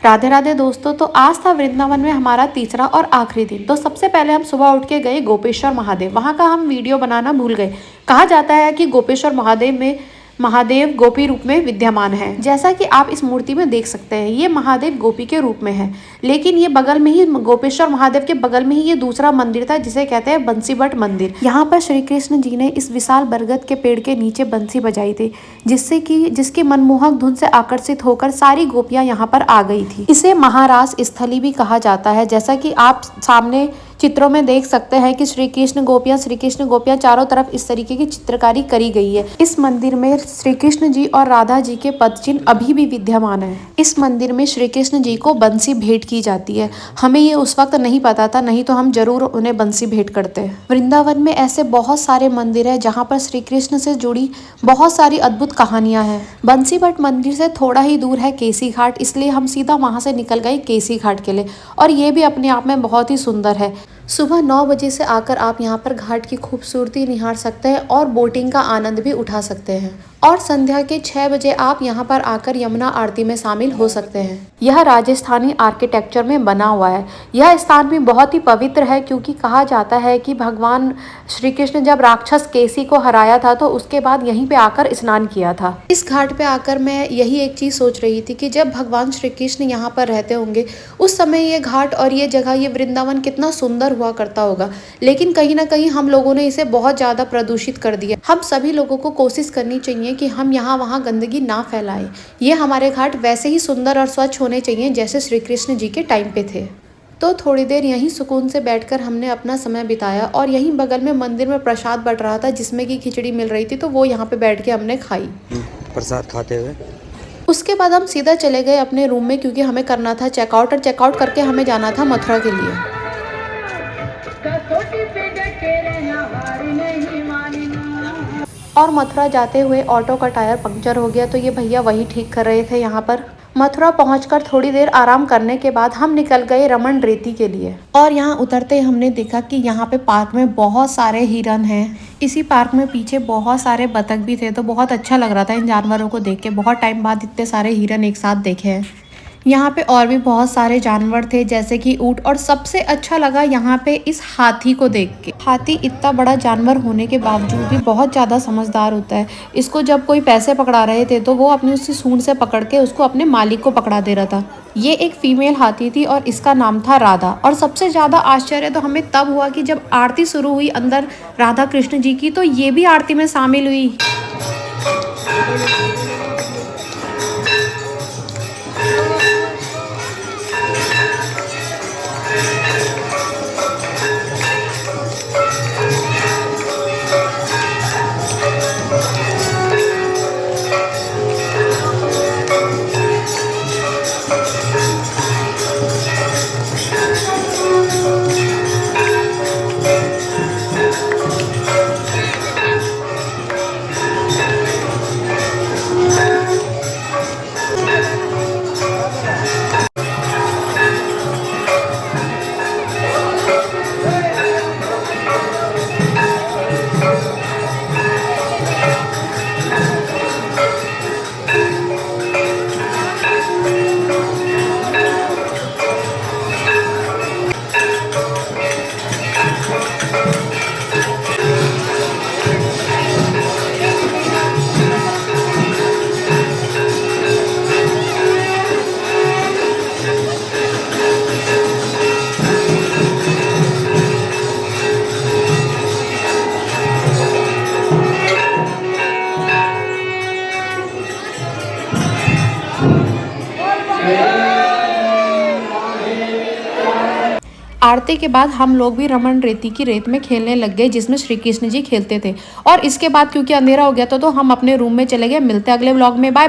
राधे राधे दोस्तों। तो आज था वृंदावन में हमारा तीसरा और आखिरी दिन। तो सबसे पहले हम सुबह उठ के गए गोपेश्वर महादेव। वहाँ का हम वीडियो बनाना भूल गए। कहा जाता है कि गोपेश्वर महादेव गोपी रूप में विद्यमान है। जैसा कि आप इस मूर्ति में देख सकते हैं, ये महादेव गोपी के रूप में है। लेकिन ये बगल में ही, गोपेश्वर महादेव के बगल में ही ये दूसरा मंदिर था जिसे कहते हैं बंसी भट्ट मंदिर। यहाँ पर श्री कृष्ण जी ने इस विशाल बरगद के पेड़ के नीचे बंसी बजाई थी, जिसकी मनमोहक धुन से आकर्षित होकर सारी गोपियां यहाँ पर आ गई थी। इसे महारास स्थली भी कहा जाता है। जैसा कि आप सामने चित्रों में देख सकते हैं कि श्री कृष्ण गोपियां चारों तरफ इस तरीके की चित्रकारी करी गई है। इस मंदिर में श्री कृष्ण जी और राधा जी के पद चिन्ह अभी भी विद्यमान है। इस मंदिर में श्री कृष्ण जी को बंसी भेंट की जाती है। हमें ये उस वक्त नहीं पता था, नहीं तो हम जरूर उन्हें बंसी भेंट करते। वृंदावन में ऐसे बहुत सारे मंदिर है जहाँ पर श्री कृष्ण से जुड़ी बहुत सारी अद्भुत कहानियां हैं। बंसी भट्ट मंदिर से थोड़ा ही दूर है केसी घाट, इसलिए हम सीधा वहां से निकल गए केसी घाट के लिए। और ये भी अपने आप में बहुत ही सुंदर है। सुबह 9 बजे से आकर आप यहाँ पर घाट की खूबसूरती निहार सकते हैं और बोटिंग का आनंद भी उठा सकते हैं। और संध्या के 6 बजे आप यहाँ पर आकर यमुना आरती में शामिल हो सकते हैं। यह राजस्थानी आर्किटेक्चर में बना हुआ है। यह स्थान भी बहुत ही पवित्र है, क्योंकि कहा जाता है कि भगवान श्री कृष्ण जब राक्षस केसी को हराया था तो उसके बाद यहीं पे आकर स्नान किया था। इस घाट पे आकर मैं यही एक चीज सोच रही थी कि जब भगवान श्री कृष्ण यहाँ पर रहते होंगे उस समय ये घाट और ये जगह, ये वृंदावन कितना सुंदर हुआ करता होगा। लेकिन कहीं ना कहीं हम लोगों ने इसे बहुत ज्यादा प्रदूषित कर दिया। हम सभी लोगों को कोशिश करनी चाहिए कि हम यहाँ वहाँ गंदगी ना फैलाएं। ये हमारे घाट वैसे ही सुंदर और स्वच्छ होने चाहिए जैसे श्री कृष्ण जी के टाइम पे थे। तो थोड़ी देर यहीं सुकून से बैठकर हमने अपना समय बिताया। और यहीं बगल में मंदिर में प्रसाद बट रहा था जिसमें कि खिचड़ी मिल रही थी, तो वो यहाँ पे बैठ के हमने खाई प्रसाद खाते हुए। उसके बाद हम सीधा चले गए अपने रूम में, क्योंकि हमें करना था चेकआउट, और चेकआउट करके हमें जाना था मथुरा के लिए। और मथुरा जाते हुए ऑटो का टायर पंक्चर हो गया, तो ये भैया वही ठीक कर रहे थे यहाँ पर। मथुरा पहुंचकर थोड़ी देर आराम करने के बाद हम निकल गए रमन रेती के लिए। और यहाँ उतरते हमने देखा कि यहाँ पे पार्क में बहुत सारे हिरन हैं। इसी पार्क में पीछे बहुत सारे बतख भी थे, तो बहुत अच्छा लग रहा था इन जानवरों को देख के। बहुत टाइम बाद इतने सारे हिरन एक साथ देखे हैं। यहाँ पे और भी बहुत सारे जानवर थे जैसे कि ऊंट। और सबसे अच्छा लगा यहाँ पे इस हाथी को देख के। हाथी इतना बड़ा जानवर होने के बावजूद भी बहुत ज़्यादा समझदार होता है। इसको जब कोई पैसे पकड़ा रहे थे तो वो अपनी उसकी सूंड से पकड़ के उसको अपने मालिक को पकड़ा दे रहा था। ये एक फीमेल हाथी थी और इसका नाम था राधा। और सबसे ज़्यादा आश्चर्य तो हमें तब हुआ कि जब आरती शुरू हुई अंदर राधा कृष्ण जी की, तो ये भी आरती में शामिल हुई। आरती के बाद हम लोग भी रमन रेती की रेत में खेलने लग गए जिसमें श्री कृष्ण जी खेलते थे। और इसके बाद क्योंकि अंधेरा हो गया था तो हम अपने रूम में चले गए। मिलते अगले व्लॉग में। बाय।